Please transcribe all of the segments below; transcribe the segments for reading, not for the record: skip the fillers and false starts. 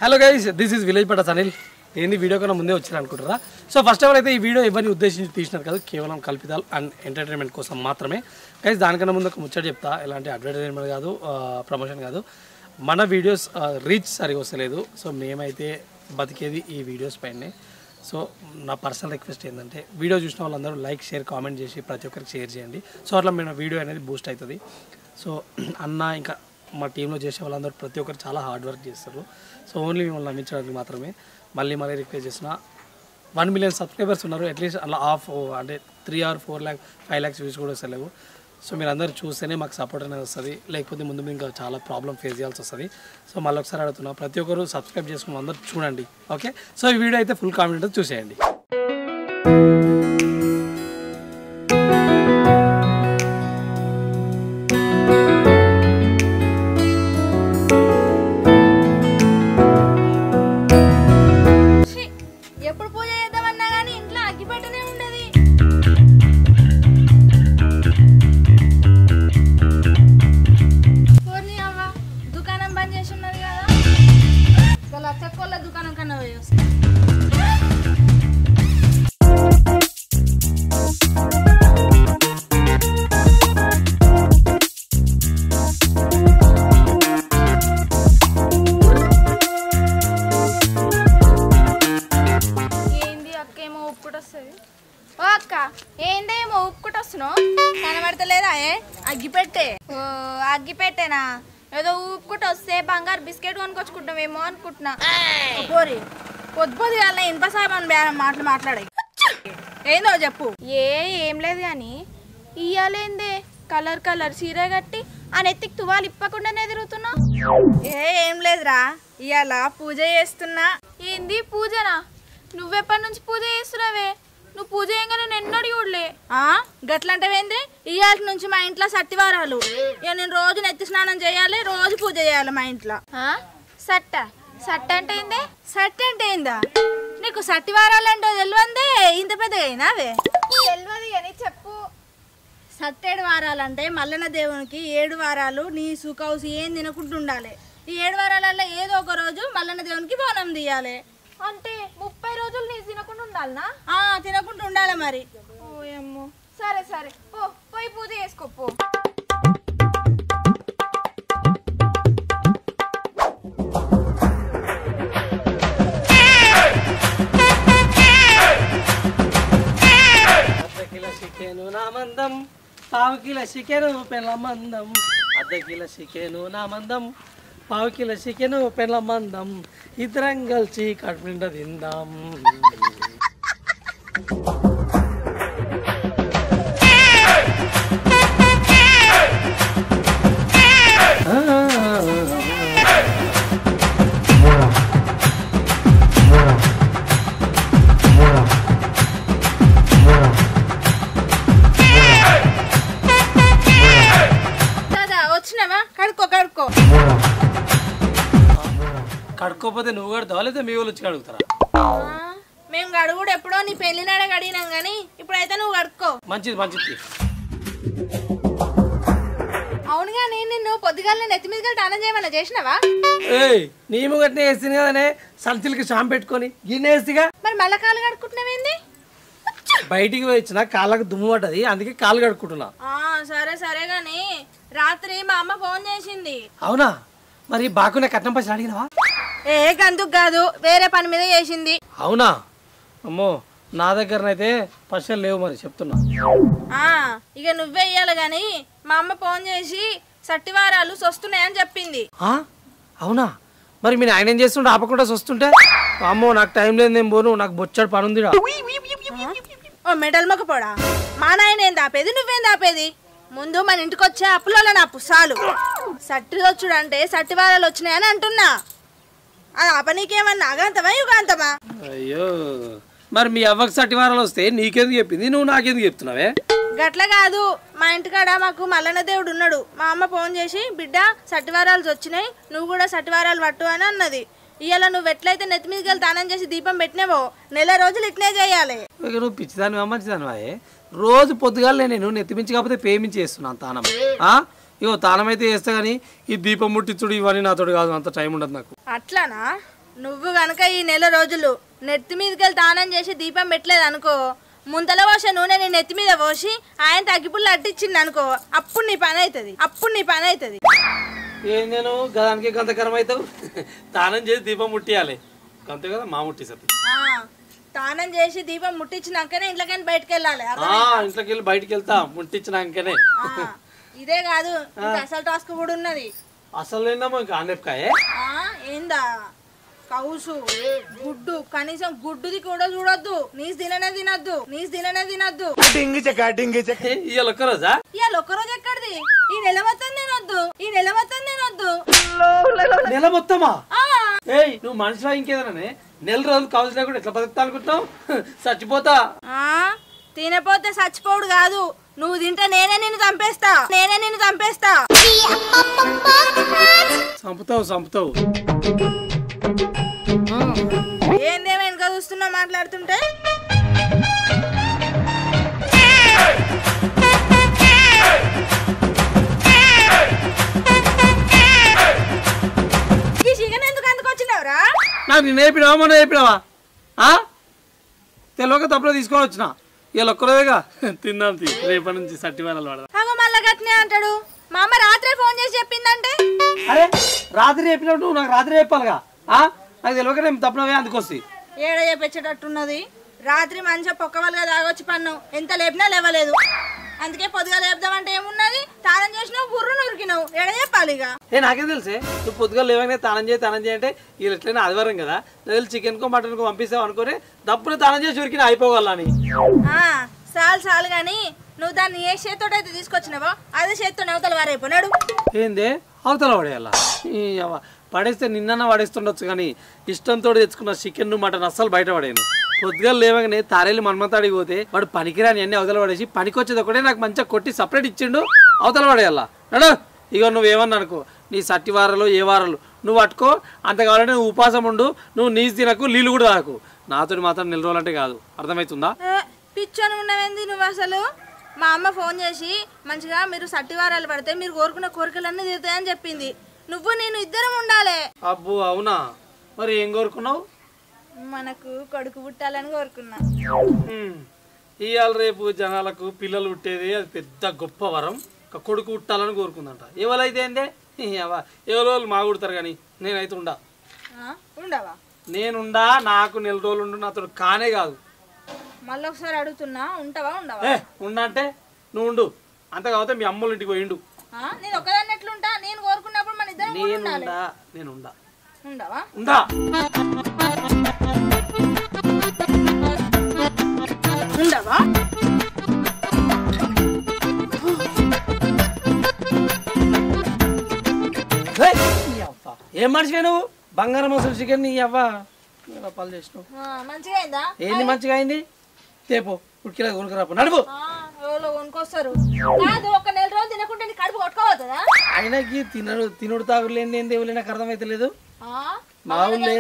Hello guys, this is village Patas Anil. ఏంది video కన్నా ముందే వచ్చారు అనుకుంటారా? సో ఫస్ట్ ఆఫ్ ఆల్ అయితే ఈ వీడియో ఎవరిని ఉద్దేశించి తీసినారు కాదు, కేవలం కల్పితాల్ అండ్ ఎంటర్టైన్మెంట్ కోసం మాత్రమే. గైస్ దానికన్నా ముందు ఒక ముచ్చట చెప్తా, ఎలాంటి అడ్వర్టైజ్మెంట్ కాదు, ప్రమోషన్ కాదు. మన వీడియోస్ రీచ్ సరిగా వస్తలేదు. సో మేమైతే బతికేది ఈ వీడియోస్ పైనే. సో నా పర్సనల్ రిక్వెస్ట్ ఏంటంటే వీడియో చూసిన వాళ్ళందరూ లైక్, షేర్, కామెంట్ చేసి ప్రతి ఒక్కరికి షేర్ చేయండి. సో అట్లా మన వీడియో అనేది బూస్ట్ అవుతుంది. సో అన్న ఇంకా మా టీంలో చేసే వాళ్ళందరూ ప్రతి ఒక్కరు చాలా హార్డ్ వర్క్ చేస్తారు. సో ఓన్లీ మిమ్మల్ని నమ్మించడానికి మాత్రమే మళ్ళీ రిక్వెస్ట్ చేసిన 1 మిలియన్ సబ్స్క్రైబర్స్ ఉన్నారు. అట్లీస్ట్ అలా అంటే 3 or 4 lakh 5 lakhs వ్యూస్ కూడా వస్తలేవు. సో మీరు అందరూ చూస్తేనే మాకు సపోర్ట్ అనేది వస్తుంది, లేకపోతే ముందు ఇంకా చాలా ప్రాబ్లం ఫేస్ చేయాల్సి వస్తుంది. సో మళ్ళీ ఒకసారి అడుగుతున్నా, ప్రతి ఒక్కరు సబ్స్క్రైబ్ చేసుకుని అందరూ చూడండి. ఓకే, సో ఈ వీడియో అయితే ఫుల్ కామెంట్ చూసేయండి. ఏందేమో ఊపుకుంటొస్తున్నావు, కనబడతలేదా? అగ్గిపెట్టేనా? ఏదో ఊపుకుంటూ వస్తే బంగారు బిస్కెట్ కొనుక్కొచ్చుకుంటామేమో అనుకుంటున్నా. పోరి పొద్దు వాళ్ళ ఇనుప సామాన్ మాటలు మాట్లాడాయి. ఏందో చెప్పు. ఏం లేదు కానీ ఇయ్యాలేందే కలర్ చీర కట్టి ఆ నెత్తికి తువాలు ఇప్పకుండానే తిరుగుతున్నావు. ఏం లేదురా, ఇవాళ పూజ చేస్తున్నా. ఏంది పూజనా? నువ్వెప్పటి నుంచి పూజ చేస్తున్నావే? నువ్వు పూజ చేయగానే నేను ఎన్నో చూడలే. గట్లంటవేంది? ఇవాళ నుంచి మా ఇంట్లో సట్టివారాలు. నేను రోజు నెత్తి స్నానం చేయాలి, రోజు పూజ చేయాలి మా ఇంట్లో. సట్ట అంటే ఏంది? సట్ట అంటే ఏందా? నీకు సట్టివారాలు అంటే తెలివందే? ఇంత పెద్దగా అయినా అవే తెలియదు కానీ చెప్పు. 7 వారాలంటే మల్లన్న దేవునికి 7 వారాలు నీసు కౌసు ఏం తినకుండా ఉండాలి. ఈ 7 వారాలలో ఏదో ఒక రోజు మల్లన్న దేవునికి బోనం తీయాలి. అంటే 30 రోజులు నీ తినకుండా ఉండాలనా? తినకుండా ఉండాలి మరి. ఓయమ్మో, సరే పోయి పూజ చేసుకోపో. చికెను నా మందం, 1/2 కిలో చికెను పెళ్ళ మందం. 1/2 కిలో చికెను నా మందం, 1/2 కిలో చికెను పెళ్ళ మందం. ఇద్దరం కలిసి కడుపు నిండా తిందాం. కడుక్కోపోతే నువ్వు కడతావా లేదా మీ వాళ్ళు వచ్చి కడుగుతారా? మేము గడుగుడు ఎప్పుడో నీ పెళ్లి నాడే కడిగినాం గానీ ఇప్పుడైతే నువ్వు కడుక్కో. మంచిది. అవునుగా, నేను నిన్ను పొద్దుగాల నెత్తి మీద టానం చేయమన్నా చేసినావా? నీ ముగట్నే వేస్తుంది కదనే, సంచులకి షాంపు పెట్టుకొని గిన్నె వేసిగా. మరి మళ్ళా కాళ్ళు కడుక్కుంటున్నావేంది? బయటికి వచ్చిన కాళ్ళకు దుమ్ము పట్టది, అందుకే కాళ్ళు కడుక్కుంటున్నా. సరే గాని రాత్రి మా అమ్మ ఫోన్ చేసింది. అవునా? మరి బాగునే కట్నం పైసలు అడిగినవా? గందుకు కాదు, వేరే పని మీద చేసింది. అవునా? అమ్మో, నా దగ్గరనైతే పైసలు లేవు, మరి చెప్తున్నా. ఇక నువ్వే ఇయ్యాలి గాని మా అమ్మ ఫోన్ చేసి సట్టివారాలు వస్తున్నాయని చెప్పింది. అవునా? మరి మీ ఆయన ఏం చేస్తుంటే ఆపకుండా వస్తుంటే? అమ్మో, నాకు టైం లేదు, నేను పోను, నాకు బొచ్చాడు పని ఉంది. మెడల్ మొక్కపోడా? మా నాయన ఏం దాపేది, నువ్వేం దాపేది? ముందు మన ఇంటికి వచ్చే అప్పులలో నా పుసాలు. సట్టి వచ్చుడు అంటే సట్టివారాలు వచ్చినాయని అంటున్నా. అది ఆపనీకేమన్నా అగాంతమా యుగాంతమా? అయ్యో, మరి మీ అవ్వకి సట్టివారాలు వస్తే నీకెందుకు చెప్పింది, నువ్వు నాకెందుకు చెప్తున్నావే? గట్ల కాదు, మా ఇంటికాడ మాకు మల్లన్న దేవుడు ఉన్నాడు. మా అమ్మ ఫోన్ చేసి బిడ్డ సట్టివారాలు వచ్చినాయి, నువ్వు కూడా సట్టివారాలు పట్టు అని అన్నది. ఇవాళ నువ్వు ఎట్లయితే నెత్తి మీదకి వెళ్ళి దానం చేసి దీపం పెట్టినావో 4 రోజులు ఇట్లే చేయాలి. నువ్వు పిచ్చిదానివా మంచిదానివా? రోజు పొద్దుగాలే నేను నెత్తిమించి కాకపోతే పేమించి చేస్తున్నాను తానం. ఇగో తానం అయితే చేస్తా కానీ ఈ దీపం ముట్టించుడు ఇవన్నీ నాతోడు కాదు, అంత టైం ఉండదు నాకు. అట్లానా? నువ్వు గనక ఈ నెల రోజులు నెత్తి మీదకెళ్ళి తానం చేసి దీపం పెట్టలేదు అనుకో, ముంతల పోసే నూనె నీ నెత్తి మీద పోసి ఆయన తగ్గిపుల్లు అట్టించింది అనుకో, అప్పుడు నీ పని అవుతుంది. ఏం నేను గదానికి గంతకరం అవుతావు. తానం చేసి దీపం ముట్టియాలి అంతే కదా, మా ముట్టి సత్తి. తానం చేసి దీపం ముట్టించినాకనే ఇంట్లోకి బయటకు వెళ్ళాలి. ఇంట్లోకి వెళ్ళి బయటకి వెళ్తా ముట్టించినాకనే. ఇదే కాదు అసలు టాస్క్ కూడా ఉన్నది. అసలు ఏందమ్మా ఇంకా ఆనెపకాయ ఏందా కౌసు గుడ్డు, కనీసం గుడ్డుది కూడా చూడొద్దు, నీసు తిననే తినద్దు. ఇవాళ ఒక్కరోజా? ఇవాళ ఒక్కరోజు ఎక్కడిది, ఈ నెల మొత్తం తినొద్దు. నెల మొత్తమా? ఏయ్ నువ్వు మనిషిలో ఇంకేదనే నెల రోజులు కౌసు లేకుండా ఎట్లా బతుకుతా అనుకుంటున్నావు? చచ్చిపోతా. తినపోతే చచ్చిపోడు కాదు, నువ్వు తింటే నేనే నిన్ను చంపేస్తా. చంపుతావు. ఏందేమో వెనక చూస్తున్నా మాట్లాడుతుంటే. ఈ చికెన్ ఎందుకు వచ్చినావురా? నాకు నేర్పినావా మొన్న నేర్పినావా? తెలియక తప్పులో తీసుకొని వచ్చిన. ఇవాళ ఒక్కరోజేగా తిన్నాం. రేపటి నుంచి సట్టివారాలు వాడదాం. మళ్ళా గట్నే అంటాడు. మా అమ్మ రాత్రే ఫోన్ చేసి చెప్పిందంటే. అరే రాత్రి చెప్పినట్టు నాకు రాత్రి చెప్పాలిగా. నాకు తెలియక నేను తప్పునవే అందుకొస్తాయి. ఏడ చెప్పేటట్టున్నది. రాత్రి మంచిగా పొక్కవలుగా తాగొచ్చి పన్ను ఎంత లేపినా లేవలేదు. అందుకే పొద్దుగా లేపుదామంటే ఏమున్నది, తానం చేసినావు బుర్రు నురికినావు. ఏడ చెప్పాలి ఇక. నాకేం తెలుసే నువ్వు పొద్దుగా లేవగానే తానం చేయంటే వీళ్ళు ఎట్లయినా ఆదివారం కదా, నేను చికెన్ కో మటన్ కో పంపిస్తావు అనుకోని దప్పుని తానం చేసి ఉరికిన అయిపోవాలని. చాలు గాని నువ్వు దాన్ని ఏ చేతితో అయితే తీసుకొచ్చినావో అదే చేతితో అవతల వారైపోయినాడు. ఏందే అవతల పడేయాల? పడేస్తే నిన్న పడేస్తుండొచ్చు కానీ ఇష్టంతో తెచ్చుకున్న చికెన్ మటన్ అస్సలు బయట పడేను. పొద్దుగా లేవగానే తారేళ్ళు మన్మతాడికి పోతే వాడు పనికిరాని అన్ని అవతల పడేసి పనికొచ్చేది ఒకటే నాకు మంచిగా కొట్టి సపరేట్ ఇచ్చిండు. అవతల పడేయాల నడు. ఇక నువ్వేమన్నా అనుకో, నీ సట్టి వారాలు ఏ వారాలు నువ్వు పట్టుకో. అంత కావాలంటే నువ్వు ఉపాసం ఉండు, నువ్వు నీసు తినకు, నీళ్ళు కూడా తాకు. నాతో మాత్రం నెల రోజులంటే కాదు, అర్థమవుతుందా? పిచ్చని ఉన్నవేంది నువ్వు అసలు. మా అమ్మ ఫోన్ చేసి మంచిగా మీరు సట్టివారాలు పడితే మీరు కోరుకున్న కోరికలన్నీ తీరుతాయని చెప్పింది. నువ్వు నేను ఇద్దరం ఉండాలి. అబ్బో అవునా? మరి ఏం కోరుకున్నావు? మనకు కొడుకు పుట్టాలని కోరుకున్నా. ఇవాళ రేపు జనాలకు పిల్లలు పుట్టేది అది పెద్ద గొప్ప వరం. కొడుకు పుట్టాలని కోరుకుందంట. ఎవరైతే ఏందే ఎవరో మా కుడతారు కానీ నేనైతే ఉండవా? నేనుండా. నాకు నెల రోజులు ఉండు, నాతో కానే కాదు. మళ్ళీ ఒకసారి అడుగుతున్నా, ఉంటావా? ఉండా అంటే నువ్వు ఉండు. అంత కాకపోతే మీ అమ్మోళ్ళ ఇంటికి పోయిండు. నేను ఒకదాన్ని ఎట్లుంటా? నేను కోరుకున్నప్పుడు మన ఇద్దరం నేనుండా. ఉండవా? ఉండా. ఉండవా? ఏం మనిషిగా నువ్వు? బంగారం మోసలు చికెన్ నీ అవ్వ పాలు చేసినావు. మంచిగా అయిందా? ఏంది మంచిగా అయింది? తేపో ఉడికిలా కొనుక్కరాపో. నడుపు. కొనుక్కొస్తారు. ఒక నెల రోజులు తినకుంటే నీ కడుపు కొట్టుకోవద్దా? ఆయనకి తినుడు తాగుడు లేని ఏం దేవులే నాకు అర్థమైతే లేదు. మా ఊళ్ళే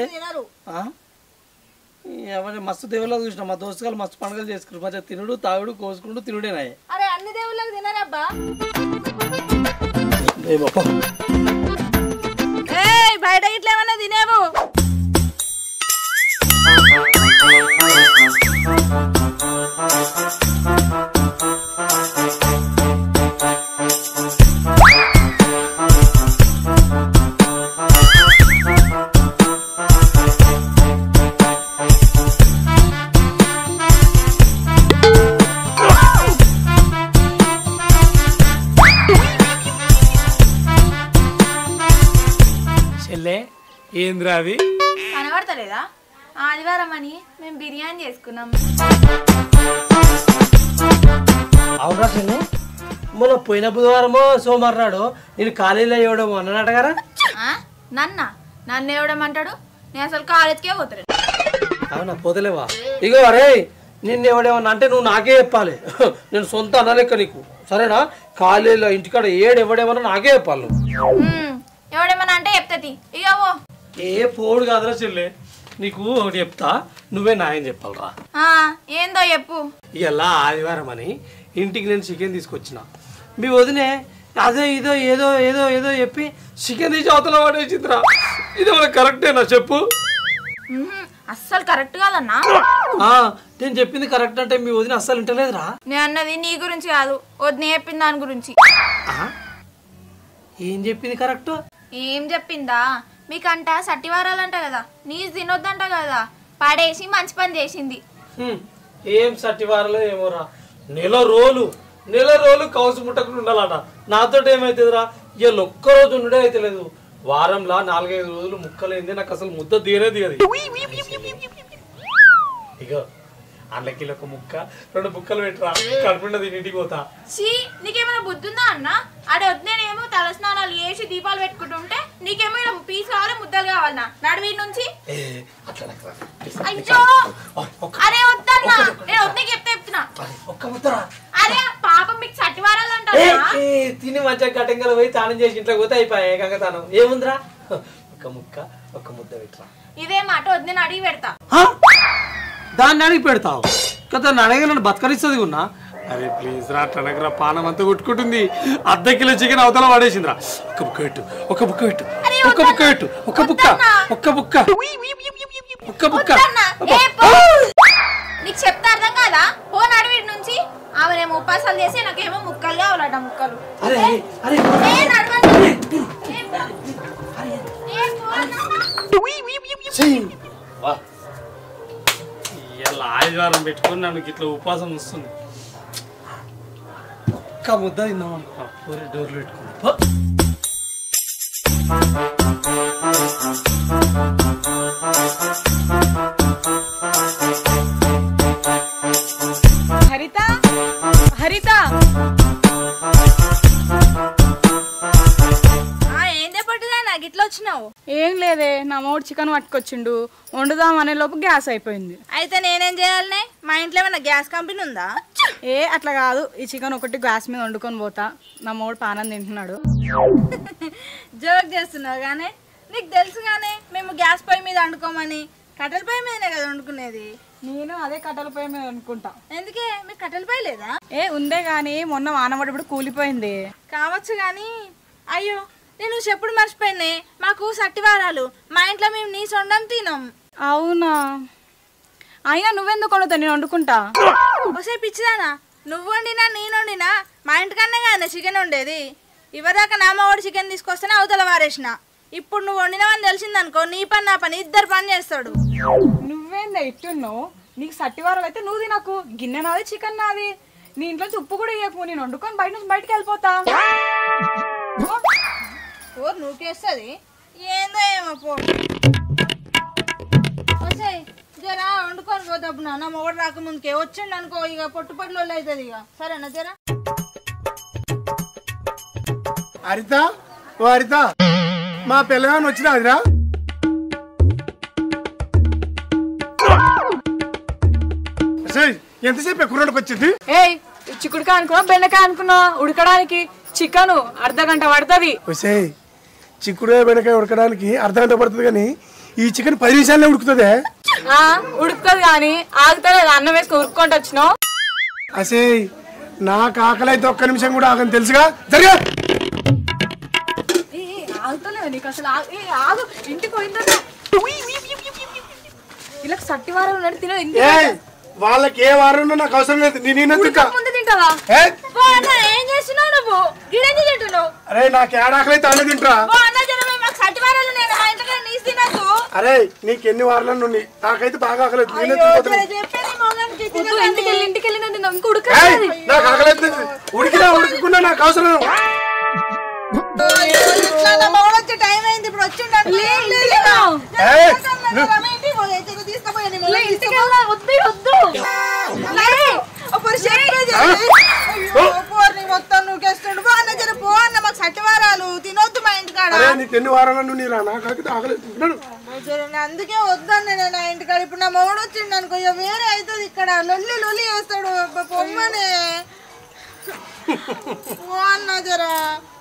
ఎవరి మస్తు దేవుళ్ళ చూసిన మా దోస్తులు మస్తు పండుగలు చేసుకున్నారు. మంచిగా తినుడు తాగుడు కోసుకుంటూ తినుడేనాయ. అరే అన్ని దేవుళ్ళకి తినరబ్బా. బయట ఇట్లా ఏమన్నా తినేవు? ఏంద్రా అది? కనబడతలేదా? ఆదివారం అని మేము బిర్యానీ చేసుకున్నాం. అవునా చెల్లి? మొన్న పోయిన బుధవారమో సోమవారం నాడు నేను కాలేజీలో ఇవ్వడం అన్నట్టు కదా. నన్ను ఇవ్వడం అంటాడు? నేను అసలు కాలేజ్కే పోతాడు. అవునా? పోతలేవా? ఇగో అరే నిన్ను ఎవడేమన్నా అంటే నువ్వు నాకే చెప్పాలి. నేను సొంత అన్నలెక్క నీకు, సరేనా? కాలేజీలో ఇంటికాడ ఎవడేమన్నా నాకే చెప్పాలి. ఎవడేమన్నా అంటే చెప్తాది. ఇగో ఏ పోడు కాదురా చెల్లె, నీకు ఒకటి చెప్తా, నువ్వే న్యాయం చెప్పాలరా. ఏందో చెప్పు. ఇలా ఆదివారం అని ఇంటికి నేను చికెన్ తీసుకొచ్చిన. మీ వదినే అదే ఇదో ఏదో ఏదో ఏదో చెప్పి చికెన్ తీసి అవతల వాడేసిందిరా. ఇది మన కరెక్టేనా చెప్పు? అస్సలు కరెక్ట్ కాదన్నా. నేను చెప్పింది కరెక్ట్ అంటే మీ వదిన అస్సలు వింటలేదురా. నేను అన్నది నీ గురించి కాదు, వదిన చెప్పింది దాని గురించి. ఏం చెప్పింది కరెక్ట్? ఏం చెప్పిందా? మీకంట సట్టివారాలంట కదా, నీసు తినొద్దంట కదా, పడేసి మంచి పని చేసింది. ఏం సట్టివారాలు ఏమోరా, నెల రోజులు కౌసు ముట్టకుండా ఉండాలట. నాతో ఏమైతుందిరా, ఇవాళ ఒక్కరోజు ఉండడే అయితే లేదు, వారంలో 4-5 రోజులు ముక్కలేంది నాకు అసలు ముద్ద తీరేది కదా. ఇగో అల్లకి ఒక ముక్క 2 ముక్కలు పెట్టరా, కడుపుండ తిని ఇంటికి పోతా. నీకేమైనా బుద్ధి ఉందా అన్న? ఆడే వద్దేనేమో తల స్నానాలు చేసి దీపాలు పెట్టుకుంటుంటే నీకేమో ఇలా పీస్ కావాలి, ముద్దలు కావాలన్నా నడువి నుంచి. అయ్యో అరే వద్దన్నా, నేను వద్దే చెప్తున్నా. ఒక్క ముద్దరా? అరే పాపం మీకు సట్టివారాలు అంటారు. తిని మంచిగా గట్టంగలు పోయి తానం చేసి ఇంట్లో పోతే అయిపోయాయి గంగతానం. ఏముందిరా, ఒక ముద్ద పెట్టరా. ఇదే మాట వద్దని అడిగి పెడతా. దాన్ని అడిగి పెడతావు కదా, అడిగి నన్ను బతకరిస్తుంది ఉన్నా. అరే ప్లీజ్ రా, టనకరా, పానం అంతా కొట్టుకుంటుంది. 1/2 కిలో చికెన్ అవతల పడేసిందిరా. ఒక బుక్క పెట్టు. నీకు చెప్తా అర్థం కాదా? ఫోన్ అడివి నుంచి ఆమెనేమో ఉపాసాలు చేసి నాకేమో ముక్కలు కావాలట. ముక్కలు ఆదివారం పెట్టుకుని నన్ను ఇట్లా ఉపాసం వస్తుంది. ఒక్క ముద్ద తిన్నాం డోర్లు పెట్టుకున్నా. హరిత ఏందే పట్టుదా నాకు ఇట్లా వచ్చినావు? ఏం లేదే, నా మోడు చికెన్ పట్టుకొచ్చిండు, వండుదాం అనే లోపు గ్యాస్ అయిపోయింది. అయితే నేనేం చేయాలనే? మా ఇంట్లో ఏమన్నా గ్యాస్ కంపెనీ ఉందా? అట్లా కాదు, ఈ చికెన్ ఒకటి గ్యాస్ మీద వండుకొని పోతా, నా మోడు పానం తింటున్నాడు. జోక్ చేస్తున్నావు కానీ నీకు తెలుసు కానీ మేము గ్యాస్ పొయ్యి మీద వండుకోమని. కట్టెల పొయ్యి మీదనే కదా వండుకునేది. నేను అదే కట్టెల పొయ్యి మీద అనుకుంటా. ఎందుకే మీకు కట్టెల పొయ్యి లేదా? ఉందే గాని మొన్న వానపడిప్పుడు కూలిపోయింది. కావచ్చు గాని అయ్యో నేను చెప్పుడు మర్చిపోయినే, మాకు సట్టివారాలు, మా ఇంట్లో మేము నీ సొండం తినం. అవునా? అయినా నువ్వెందుకు వండుతావు, నేను వండుకుంటా. ఒకసారి పిచ్చిదానా, నువ్వు వండినా నేను వండినా మా ఇంటికన్నా కానీ చికెన్ ఉండేది. ఇవదాకా నా మావాడు చికెన్ తీసుకొస్తేనే అవతల వారేసిన. ఇప్పుడు నువ్వు వండినవని తెలిసిందనుకో, నీ పని నా పని ఇద్దరు పని చేస్తాడు. నువ్వేందా ఇట్టున్నావు? నీకు సట్టివారాలు అయితే నువ్వు తినకు, గిన్నె నాది చికెన్ నాది. నీ ఇంట్లో ఉప్పు కూడా ఇయ్యకు, నేను వండుకొని బయటకి వెళ్ళిపోతా. నువ్వుకేస్తుంది ఏందో ఏమో పో. జరా వండుకొని పోతాప్పుడు నా మొగడు రాకముందుకే వచ్చిండు అనుకో, ఇక పొట్టుపట్లు అవుతుంది ఇక. సరేనా జరా? హరిత, ఓ హరిత, మా పిల్లగాని వచ్చినా అదిరా. ఎంతసేపు కుర్రాడికి వచ్చింది? చిక్కుడుకాయ అనుకున్నా, బెండకాయ అనుకున్నా, ఉడకడానికి చికెన్ అర్ధగంట పడుతుంది. చిక్కుడు బెండకాయ ఉడకడానికి అర్ధగంట పడుతుంది, కానీ ఈ చికెన్ 10 నిమిషాలనే ఉడుకుతుంది. ఉడుకుతుంది కానీ ఆగుతుంది. అన్నం వేసుకొని ఉడుక్కుంటూ వచ్చినావు. అసే నాకు ఆకలి అయితే 1 నిమిషం కూడా ఆగని తెలుసుగా. జరిగా ఆగుతలేదు నీకు అసలు. ఆగు, ఇంటికి పోయిందా? ఇలా సట్టివారం ఉన్నాడు తినదు. వాళ్ళకి ఏ వారం నాకు అవసరం లేదు. ముందు తింటావా? ఏం చేస్తున్నావు నువ్వు? గిడెంది తింటున్నావు? అరే నాకు ఏడాకలి అయితే అన్నీ తింటా. అరే నీకు ఎన్ని వారాలు నుండి నాకైతే బాగా ఆకలేదు. నాకు ఆకలేదు, ఉడికినా ఉడకకుండా నాకు అవసరం. టైం అయింది ఇప్పుడు వచ్చిండు. మొత్తం నువ్వుకేస్తుండు. బాగా జర పో అన్న, మాకు సట్టివారాలు తినొద్దు మా ఇంటికాడ. ఎన్ని వారాల నుండి రా, నాకు ఆకలేదు. అందుకే వద్దాను నేను నా ఇంటికాడ. ఇప్పుడు నా మొగుడు వచ్చిండు అనుకో, వేరే అవుతుంది ఇక్కడ. లొల్లి వేస్తాడు పొమ్మనే. అన్న జరా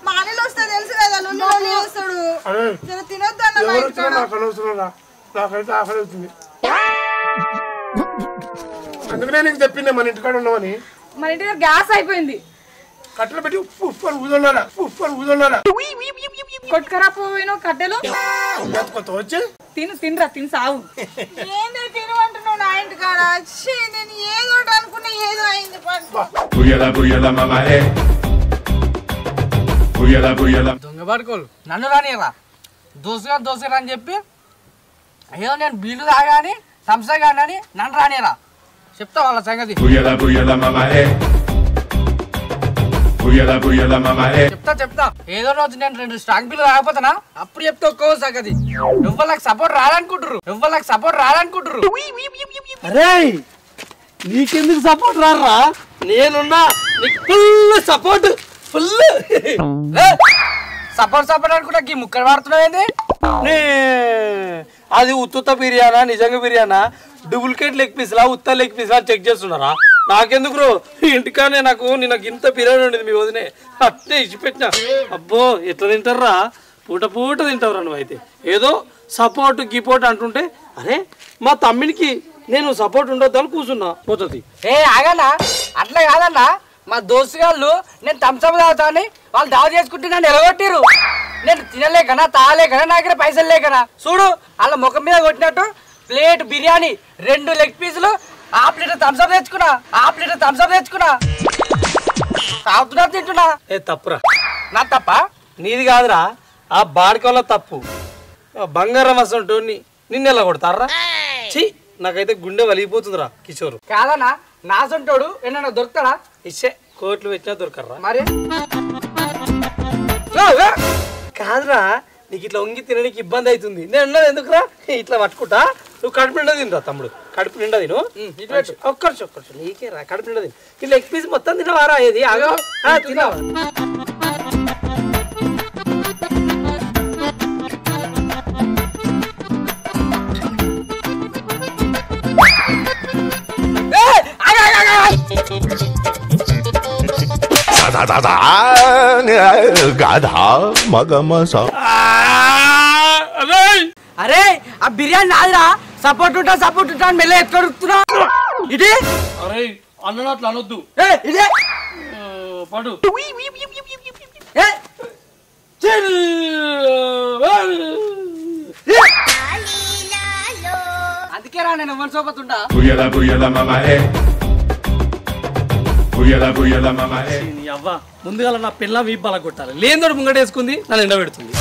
మా అన్నలు వస్తే తెలుసు కదా, లొల్లి వేస్తాడు. జర తినొద్దు అన్న మా ఇంటికాడ. నాకైతే ఆకలి అవుతుంది. అందుకనే నీకు చెప్పింది మన ఇంటికాడ ఉన్నామని. మన ఇంటి దగ్గర గ్యాస్ అయిపోయింది. కట్టెలు పెట్టి ఉప్పు అని ఊదన్నారా. కొట్టుకరా పోయిన కట్టెలు వచ్చి తినరా తిని సావు. ఏందో తిను అంటున్నావు నా ఇంటి కాడ. ఛీ, నేను ఏదో అనుకున్నా ఏదో అయింది. దొంగ పడుకోలు నన్ను రానియరా దోసుగా అని చెప్పి అయ్యో నేను బీలు తాగాని థమ్సా కానీ నన్ను రానియరా చెప్తా వాళ్ళ సంగతి. చెప్తా ఏదో రోజు నేను 2 స్ట్రాంగ్ బిల్లు తాగపోతానా అప్పుడు చెప్తా ఒక్కో సంగతి. నువ్వు సపోర్ట్ రాదనుకుంటురు. అరే నీకెందుకు సపోర్ట్ రారా? నేనున్నా నీకు ఫుల్ సపోర్ట్. సపోర్ట్ అనుకుంటా ఈ ముక్కలు వాడుతున్నావు. అది ఉత్తుత్త బిర్యానా నిజంగా బిర్యానా డూప్లికేట్ లెగ్ పీస్లా ఉత్త లెగ్ పీస్లా చెక్ చేస్తున్నారా? నాకెందుకు రో ఇంటికానే నాకు నిన్న ఇంత బిర్యానీ ఉండేది మీ వదినే అట్నే ఇచ్చిపెట్టినా. అబ్బో ఎట్లా తింటారా? పూట తింటావురా నువ్వు. అయితే ఏదో సపోర్ట్ గిపోర్ట్ అంటుంటే అరే మా తమ్మినికి నేను సపోర్ట్ ఉండొద్దని కూర్చున్నా పోతుంది. ఆగన్నా అట్లా కాదన్నా మా దోస్తు గాళ్ళు నేను థమ్సప్ తాగుతా అని వాళ్ళు దావ చేసుకుంటే నన్ను ఎలగొట్టిరు. నేను తినలేకనా తాగలేకనా నా దగ్గర పైసలు లేకనా చూడు వాళ్ళ ముఖం మీద కొట్టినట్టు ప్లేట్ బిర్యానీ 2 లెగ్ పీసులు హాఫ్ లీటర్ థమ్సప్ తెచ్చుకున్నా తాగుతున్నా తింటున్నా. తప్పురా. నా తప్ప నీది కాదురా ఆ బాడికోళ్ళ తప్పు. బంగారం అసలు నిన్ను ఎలా కొడతారా? ఛీ నాకైతే గుండె వలిగిపోతుందిరా కిషోర్. కాదన్నా నా సొంటోడు ఏమన్నా దొరుకుతాడా? ఇచ్చే కోట్లు పెట్టినా దొరకరా మరి కాదురా నీకు ఇట్లా వంగి తినడానికి ఇబ్బంది అవుతుంది. నేను ఉన్నది ఎందుకురా ఇట్లా పట్టుకుంటా. నువ్వు కడుపు నిండా తినరా తమ్ముడు. కడుపు నిండా తిను. ఒక్కరు నీకే రా కడుపు నిండా తిను. ఈ లెగ్ పీస్ మొత్తం తినవారా? ఏది ఆగో తినవా? అరే ఆ బిర్యానీ నాదిరా. సపోర్ట్ ఉంటా మెల్ల ఎత్తుకున్నా. ఇది అరే అన్న అట్లా అనొద్దు. ఇదే పడు అందుకే రా నేను ఎవరి సోపతుంటా. అవ్వ ముందుగా నా పిల్ల వీపాల కొట్టాలి. లేనిదోడు ముంగటేసుకుంది నన్ను ఎండబెడుతుంది.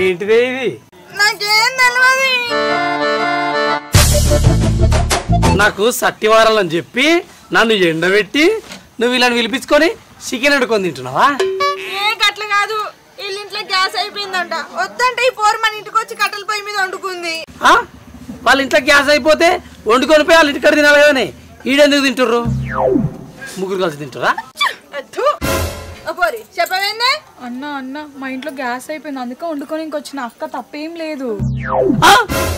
ఏంటిదే ఇది? నాకేం తెలియదు. నాకు సట్టివారాలని చెప్పి నన్ను ఎండబెట్టి నువ్వు ఇలా పిలిపించుకొని చికెన్ వండుకొని తింటున్నావా? అట్లా కాదు. వీళ్ళింట్లో గ్యాస్ అయిపోయిందంట. వద్దంటే ఈ పోరు మన ఇంటికి వచ్చి కట్టెల పొయ్యి మీద వండుకుంది. వాళ్ళ ఇంట్లో గ్యాస్ అయిపోతే వండుకొని పోయి వాళ్ళ ఇంటికాడ తినాలి కానీ ఈడెందుకు తింటుర్రు? ముగ్గురు కలిసి తింటారా? చెప్పవేందే? అన్న మా ఇంట్లో గ్యాస్ అయిపోయింది అందుకే వండుకొని ఇంకొచ్చిన. అక్క తప్పేం లేదు.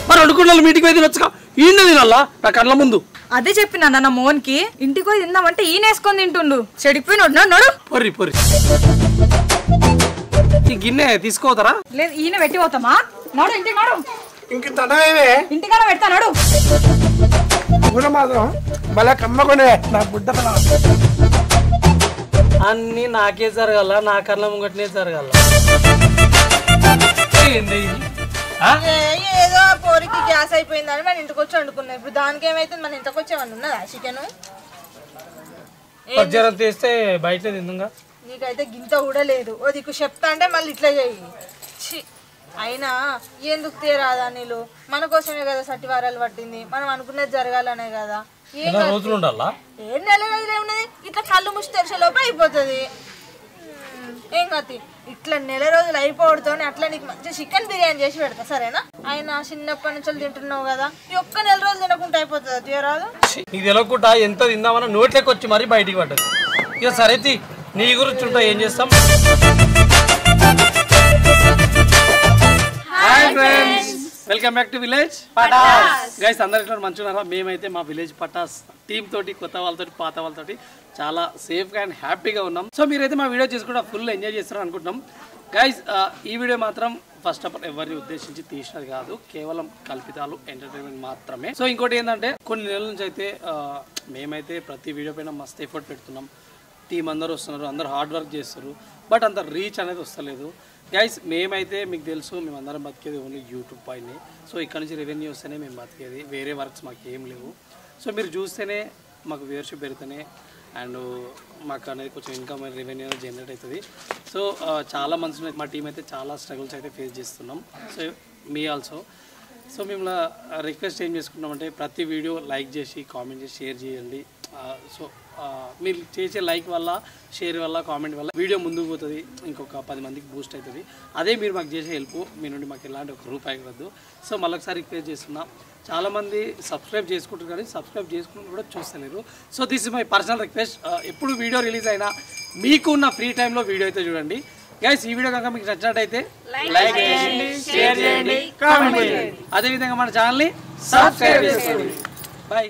మరి వండుకున్న మీటికి పోయి తినొచ్చుగా. ఈయన తినాలా నా కళ్ళ ముందు? అదే చెప్పిన నా మోహన్ కి ఇంటికి పోయి తిందామంటే ఈయన వేసుకొని తింటుండు. చెడిపోయినాడు. పొర్రి ఈ గిన్నె తీసుకోతారా? లేదు ఈయన పెట్టి పోతామా? నాడు ఇంటికి నాడు. ఇంకేమే ఇంటికాడ పెడతాడు. మాత్రం మళ్ళా కమ్మకొనే నా బుడ్డ అన్ని నాకే జరగాల, నా కళ్ళ ముంగటనే జరగాల. ఏదో పోరికి గ్యాస్ అయిపోయిందని మన ఇంటికి వచ్చి వండుకున్నాం. ఇప్పుడు దానికి ఏమైతుంది? మన ఇంటికి వచ్చేవన్నీ ఉన్నదా చికెన్? జ్వరం తీస్తే బయట తిందుగా. నీకైతే గింత కూడా లేదు. ఓ దిక్కు చెప్తా అంటే మళ్ళీ ఇట్లా చెయ్యి. అయినా ఎందుకు తీరాదా నీళ్ళు? మన కోసమే కదా సట్టివారాలు పట్టింది. మనం అనుకున్నది జరగాలనే కదా. రోజులు ఉండాలా? ఏం నెల రోజులు ఏమున్నది? ఇట్లా కళ్ళు ముసి తెరిచేలోపు అయిపోతుంది. ఏం కాదు ఇట్లా నెల రోజులు అయిపోవడంతో అట్లా నీకు మంచి చికెన్ బిర్యానీ చేసి పెడతా సరేనా? ఆయన చిన్నప్పటి నుంచి తింటున్నావు కదా, ఈ ఒక్క నెల రోజులు తినకుండా అయిపోతుంది. తీయరాదు? నీకు తెలియకుండా ఎంత తిందామన్నా నోట్లోకి వచ్చి మరీ బయటికి పడ్డది. ఇక సరే నీ గురించి ఉంటా ఏం చేస్తాం. Welcome back to village Patas. Guys అందరు ఇట్లా మంచిగా ఉన్నారా? మేమైతే మా విలేజ్ పటాస్ టీమ్ తోటి కొత్త వాళ్ళతోటి పాత వాళ్ళతోటి చాలా సేఫ్గా అండ్ హ్యాపీగా ఉన్నాం. సో మీరైతే మా వీడియో చేసుకుంటే ఫుల్ ఎంజాయ్ చేస్తారని అనుకుంటున్నాం గైస్. ఈ వీడియో మాత్రం ఫస్ట్ ఆఫ్ ఆల్ ఎవరిని ఉద్దేశించి తీసినది కాదు, కేవలం కల్పితాలు ఎంటర్టైన్మెంట్ మాత్రమే. సో ఇంకోటి ఏంటంటే కొన్ని నెలల నుంచి అయితే మేమైతే ప్రతి వీడియో పైన మస్తు ఎఫర్ట్ పెడుతున్నాం. టీం అందరూ వస్తున్నారు, అందరూ హార్డ్ వర్క్ చేస్తారు, బట్ అంత రీచ్ అనేది వస్తలేదు గైస్. మేమైతే మీకు తెలుసు మేమందరం బతికేది ఓన్లీ యూట్యూబ్ పైనే. సో ఇక్కడ నుంచి రెవెన్యూ వస్తేనే మేము బతికేది, వేరే వర్క్స్ మాకు ఏం లేవు. సో మీరు చూస్తేనే మాకు వ్యూవర్షిప్ పెడితేనే అండ్ మాకు అనేది కొంచెం ఇన్కమ్ రెవెన్యూ అనేది జనరేట్ అవుతుంది. సో చాలా మంత్స్ మా టీం అయితే చాలా స్ట్రగుల్స్ అయితే ఫేస్ చేస్తున్నాం. So me also. సో మేము రిక్వెస్ట్ ఏం చేసుకుంటామంటే ప్రతి వీడియో లైక్ చేసి కామెంట్ చేసి షేర్ చేయండి. సో మీరు చేసే లైక్ వల్ల, షేర్ వల్ల, కామెంట్ వల్ల వీడియో ముందుకు పోతుంది, ఇంకొక 10 మందికి బూస్ట్ అవుతుంది. అదే మీరు మాకు చేసే హెల్ప్. మీ నుండి మాకు ఎలాంటి ఒక రూపాయి వద్దు. సో మళ్ళొకసారి రిక్వెస్ట్ చేస్తున్నా, చాలామంది సబ్స్క్రైబ్ చేసుకుంటారు కానీ సబ్స్క్రైబ్ చేసుకుంటూ కూడా చూస్తలేరు. So this is my personal request. ఎప్పుడు వీడియో రిలీజ్ అయినా మీకు ఉన్న ఫ్రీ టైంలో వీడియో అయితే చూడండి గైస్. ఈ వీడియో కనుక మీకు నచ్చినట్టయితే లైక్ చేయండి, షేర్ చేయండి, కామెంట్ చేయండి. అదేవిధంగా మన ఛానల్ని సబ్స్క్రైబ్ చేసుకోండి. బాయ్.